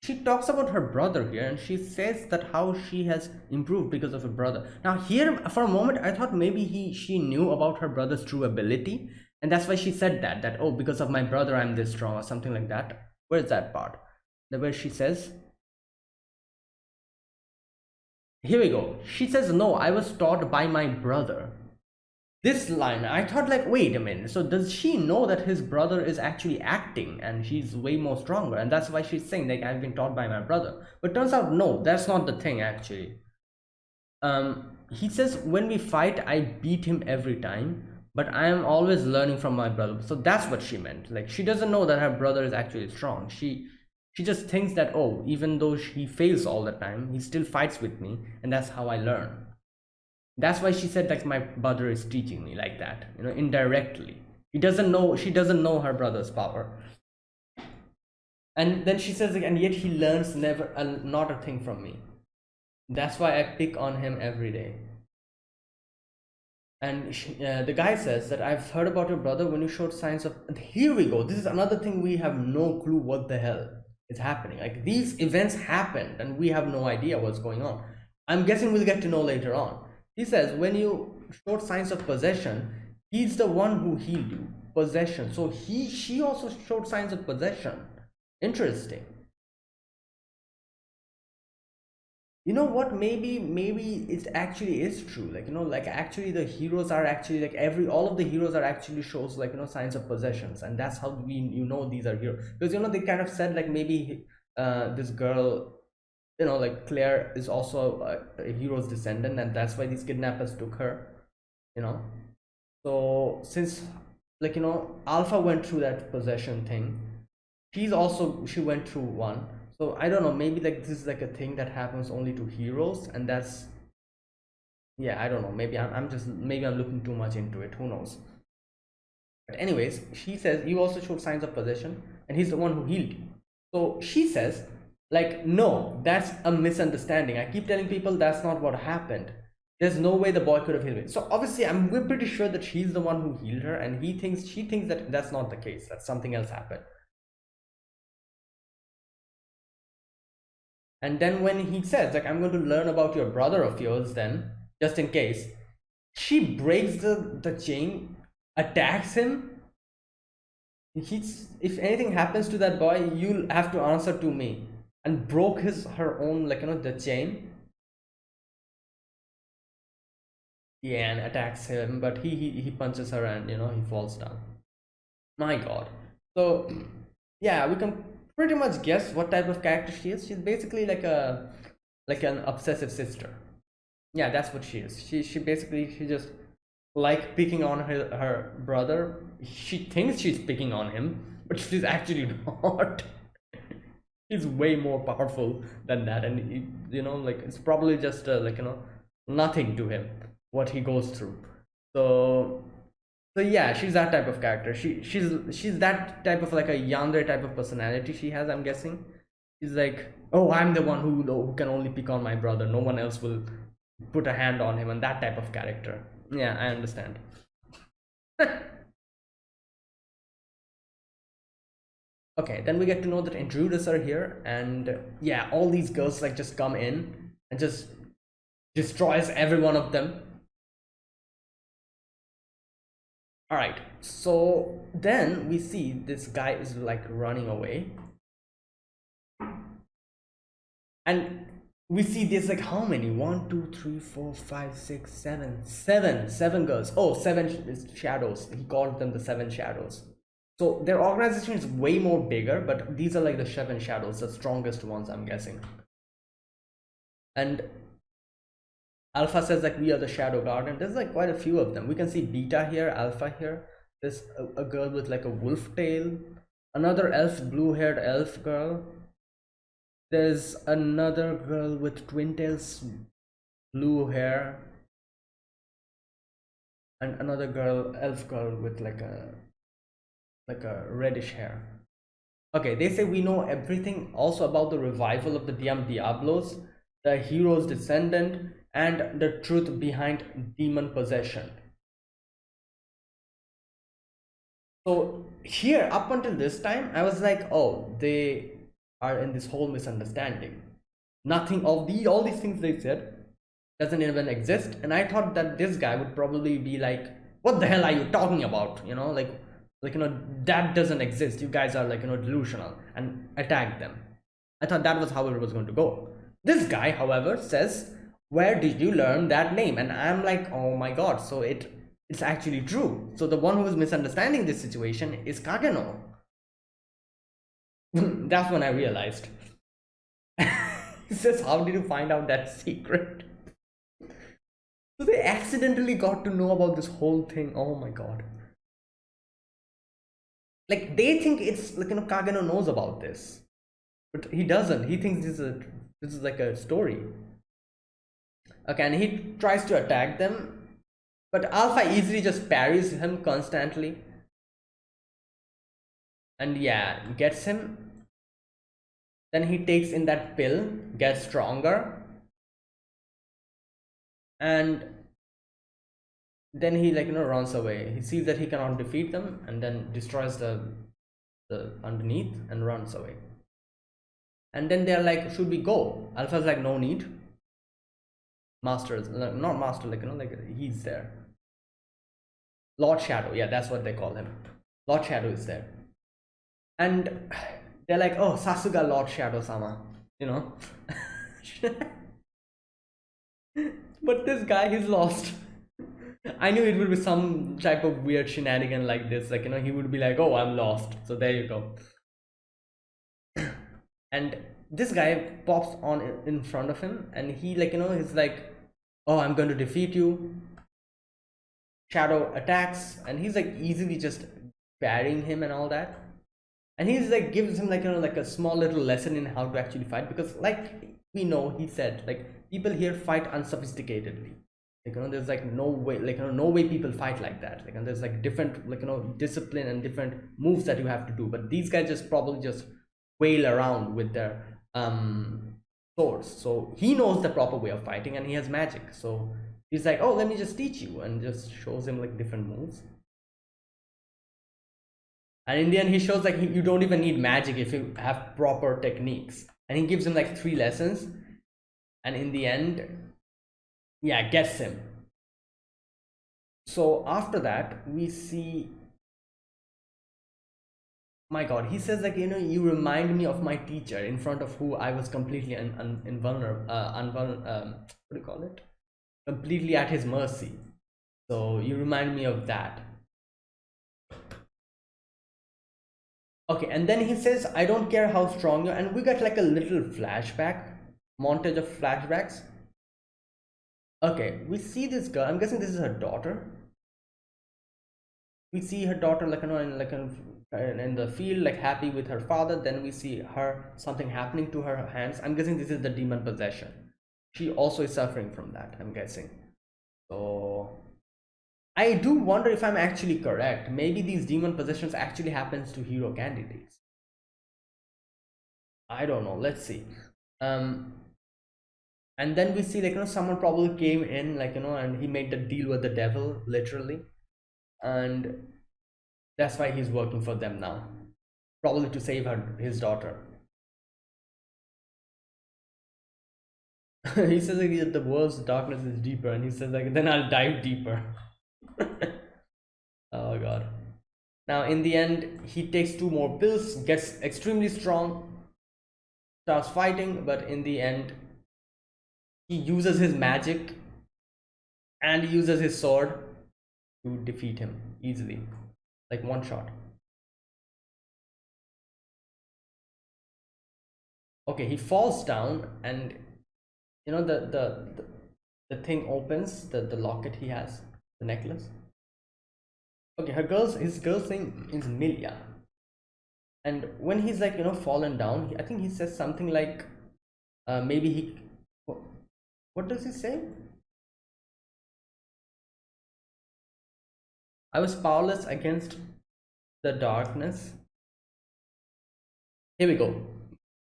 [SPEAKER 1] she talks about her brother here, and she says that how she has improved because of her brother. Now here for a moment I thought maybe she knew about her brother's true ability, and that's why she said that oh, because of my brother I'm this strong, or something like that. Where's that part where she says, here we go, she says, no, I was taught by my brother. This line, I thought like, wait a minute, so does she know that his brother is actually acting and he's way more stronger, and that's why she's saying like, I've been taught by my brother? But turns out no, that's not the thing actually. He says, when we fight I beat him every time, but I am always learning from my brother. So that's what she meant. Like, she doesn't know that her brother is actually strong. She just thinks that, oh, even though he fails all the time, he still fights with me, and that's how I learn. That's why she said like, my brother is teaching me, like that, indirectly. She doesn't know her brother's power. And then she says like, and yet he learns never not a thing from me. That's why I pick on him every day. And the guy says that, I've heard about your brother when you showed signs of, and here we go, this is another thing, we have no clue what the hell is happening. Like, these events happened and we have no idea what's going on. I'm guessing we'll get to know later on. He says, when you showed signs of possession, he's the one who healed you. Possession. So she also showed signs of possession. Interesting. You know what, maybe it actually is true. Like, like actually the heroes are actually like, all of the heroes are actually shows like, signs of possessions, and that's how we these are heroes. Because they kind of said like, maybe this girl, like Claire, is also a hero's descendant, and that's why these kidnappers took her. So since like, Alpha went through that possession thing, she went through one. So I don't know, maybe like this is like a thing that happens only to heroes, and that's, yeah, I don't know, maybe I'm looking too much into it, who knows. But anyways, she says, you also showed signs of possession, and he's the one who healed you. So she says like, no, that's a misunderstanding. I keep telling people that's not what happened. There's no way the boy could have healed me. So obviously we're pretty sure that she's the one who healed her, and she thinks that that's not the case, that something else happened. And then when he says like, I'm going to learn about your brother of yours then, just in case, she breaks the chain, attacks him. If anything happens to that boy, you'll have to answer to me. And broke her own, like, the chain. Yeah, and attacks him, but he punches her, and he falls down. My god. So yeah, we can pretty much guess what type of character she is. She's basically like an obsessive sister. Yeah, that's what she is. She basically, she just like picking on her brother. She thinks she's picking on him, but she's actually not. He's way more powerful than that, and like, it's probably just like, nothing to him what he goes through. So yeah, she's that type of character. She's that type of like a yandere type of personality she has, I'm guessing. She's like, oh, I'm the one who can only pick on my brother, no one else will put a hand on him, and that type of character. Yeah, I understand. Okay, then we get to know that intruders are here, and yeah, all these girls like just come in and just destroys every one of them. All right, so then we see this guy is like running away, and we see there's like how many? One, two, three, four, five, six, seven girls. Oh, seven shadows. He called them the seven shadows. So their organization is way more bigger, but these are like the seven shadows, the strongest ones, I'm guessing. And Alpha says like we are the Shadow Guard, and there's like quite a few of them. We can see Beta here, Alpha here. There's a girl with like a wolf tail, another elf, blue-haired elf girl. There's another girl with twin tails, blue hair, and another girl, elf girl with like a reddish hair. Okay, they say we know everything also about the revival of the Diablos, the hero's descendant, and the truth behind demon possession. So here, up until this time, I was like, oh, they are in this whole misunderstanding. Nothing of all these things they said doesn't even exist, and I thought that this guy would probably be like, what the hell are you talking about, that doesn't exist, you guys are like, delusional, and attack them. I thought that was how it was going to go. This guy, however, says, where did you learn that name? And I'm like, oh my god, so it's actually true. So the one who is misunderstanding this situation is Kageno. That's when I realized. He says, how did you find out that secret? So they accidentally got to know about this whole thing. Oh my god. Like they think it's like, Kageno knows about this, but he doesn't. He thinks this is like a story. Okay, and he tries to attack them, but Alpha easily just parries him constantly, and yeah, gets him. Then he takes in that pill, gets stronger, and then he runs away. He sees that he cannot defeat them, and then destroys the underneath and runs away. And then they're like, should we go? Alpha's like, no need. Master is not master, like he's there. Lord Shadow, yeah, that's what they call him. Lord Shadow is there, and they're like, oh, Sasuga Lord Shadow sama, but this guy, he's lost. I knew it would be some type of weird shenanigan like this, he would be like, oh, I'm lost, so there you go. And this guy pops on in front of him, and he he's like, oh, I'm going to defeat you. Shadow attacks, and he's like easily just parrying him and all that, and he's like gives him like a small little lesson in how to actually fight, because like we know, he said like people here fight unsophisticatedly, there's like no way, no way people fight like that, and there's like different discipline and different moves that you have to do, but these guys just probably just wail around with their swords. So he knows the proper way of fighting, and he has magic, so he's like, oh, let me just teach you, and just shows him like different moves. And in the end, he shows like you don't even need magic if you have proper techniques, and he gives him like 3 lessons, and in the end, yeah, gets him. So after that, we see, my god, he says like, you remind me of my teacher, in front of who I was completely invulnerable, what do you call it, completely at his mercy. So you remind me of that. Okay, and then he says, I don't care how strong you are, and we got like a little flashback montage of flashbacks. Okay, we see this girl, I'm guessing this is her daughter. We see her daughter in the field, like happy with her father. Then we see her, something happening to her hands. I'm guessing this is the demon possession. She also is suffering from that, I'm guessing. So I do wonder if I'm actually correct. Maybe these demon possessions actually happens to hero candidates. I don't know, let's see. And then we see someone probably came in, and he made the deal with the devil, literally, and that's why he's working for them now, probably to save his daughter. He says like the world's darkness is deeper, and he says like then I'll dive deeper. Oh god. Now in the end, he takes two more pills, gets extremely strong, starts fighting, but in the end, he uses his magic and he uses his sword to defeat him easily, like one shot. Okay, he falls down, and you know the thing opens, the locket he has, the necklace. Okay, his girl's name is Milia, and when he's like fallen down, I think he says something like maybe he what does he say? I was powerless against the darkness. Here we go.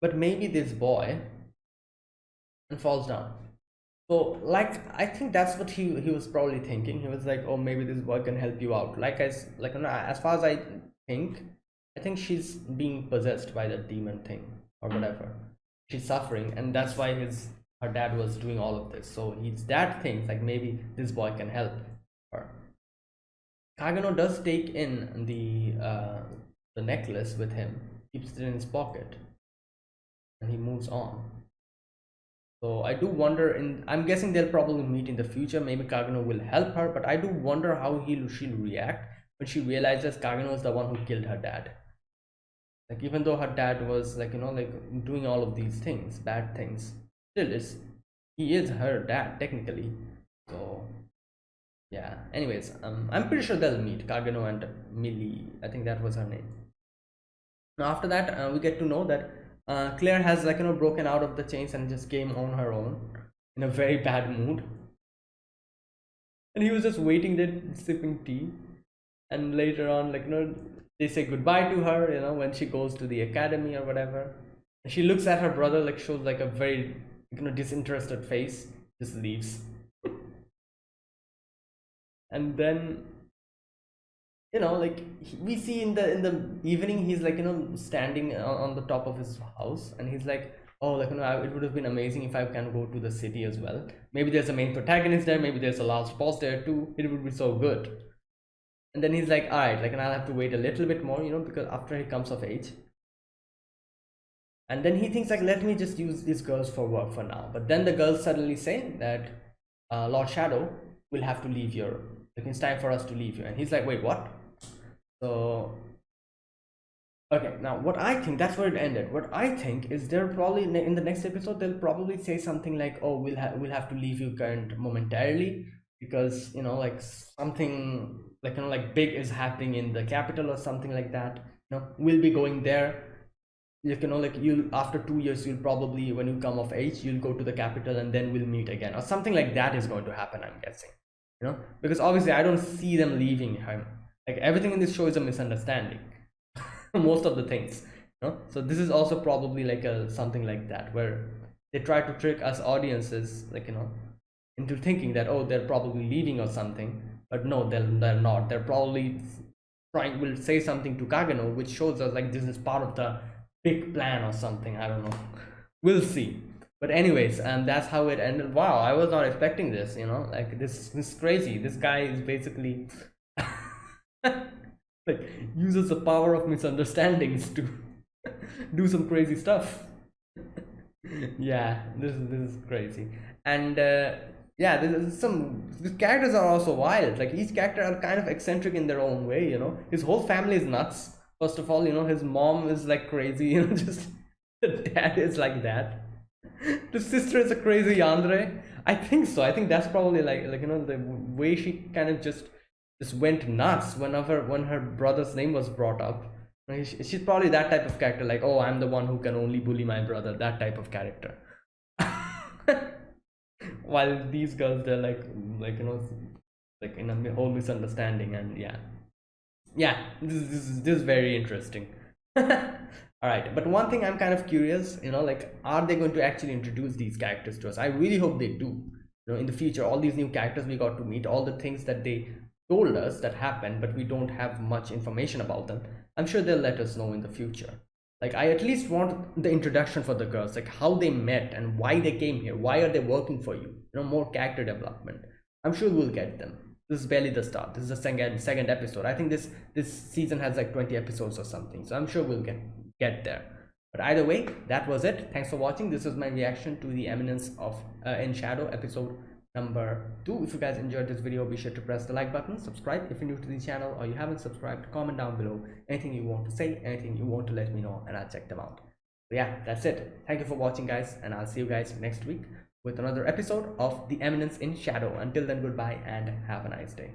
[SPEAKER 1] But maybe this boy, and falls down. So like I think that's what he was probably thinking. He was like, oh, maybe this boy can help you out. Like as far as think, I think she's being possessed by the demon thing or whatever. She's suffering, and that's why his her dad was doing all of this. So his dad thinks like maybe this boy can help her. Kagano does take in the necklace with him, keeps it in his pocket, and he moves on. So I do wonder. I'm guessing they'll probably meet in the future. Maybe Kagano will help her, but I do wonder how she'll react when she realizes Kagano is the one who killed her dad. Like even though her dad was like like doing all of these things, bad things, still he is her dad technically. So yeah. Anyways, I'm pretty sure they'll meet Kagano and Millie. I think that was her name. Now after that, we get to know that Claire has like broken out of the chains and just came on her own in a very bad mood, and he was just waiting there sipping tea. And later on, like they say goodbye to her. When she goes to the academy or whatever, and she looks at her brother, like shows like a very disinterested face, just leaves. And then like we see in the evening, he's like standing on the top of his house, and he's like, oh, like it would have been amazing if I can go to the city as well. Maybe there's a main protagonist there, maybe there's a last boss there too, it would be so good. And then he's like, all right, like, and I'll have to wait a little bit more, because after he comes of age. And then he thinks like, let me just use these girls for work for now. But then the girls suddenly say that Lord Shadow will have to leave your, like, it's time for us to leave you. And he's like, wait, what? So okay, now what I think, that's where it ended. What I think is they're probably in the next episode they'll probably say something like, oh, we'll have to leave you current momentarily, because like something like like big is happening in the capital or something like that. We'll be going there. Like you'll, after 2 years, you'll probably, when you come of age, you'll go to the capital, and then we'll meet again, or something like that is going to happen, I'm guessing. Because obviously I don't see them leaving him. Like everything in this show is a misunderstanding. Most of the things. So this is also probably like a something like that, where they try to trick us audiences, like into thinking that, oh, they're probably leaving or something. But no, they're not. They're probably will say something to Kagano, which shows us like this is part of the big plan or something. I don't know. We'll see. But anyways, and that's how it ended. Wow, I was not expecting this. Like this is crazy. This guy is basically like uses the power of misunderstandings to do some crazy stuff. Yeah, this is crazy. And yeah, these characters are also wild. Like each character are kind of eccentric in their own way. His whole family is nuts. First of all, his mom is like crazy. Just the dad is like that. The sister is a crazy yandere. I think so. I think that's probably like the way she kind of just went nuts when her brother's name was brought up. She's probably that type of character, like, oh, I'm the one who can only bully my brother, that type of character. While these girls, they're like like in a whole misunderstanding. And yeah, this is very interesting. All right, but one thing I'm kind of curious, like, are they going to actually introduce these characters to us? I really hope they do. In the future, all these new characters we got to meet, all the things that they told us that happened, but we don't have much information about them. I'm sure they'll let us know in the future. Like, I at least want the introduction for the girls, like how they met and why they came here, why are they working for you, more character development. I'm sure we'll get them. This is barely the start. This is the second episode. I think this season has like 20 episodes or something, so I'm sure we'll get there. But either way, that was it. Thanks for watching. This was my reaction to the Eminence of in Shadow episode number 2. If you guys enjoyed this video, be sure to press the like button, subscribe if you're new to the channel or you haven't subscribed, comment down below anything you want to say, anything you want to let me know, and I'll check them out. So yeah, that's it. Thank you for watching, guys, and I'll see you guys next week with another episode of The Eminence in Shadow. Until then, goodbye and have a nice day.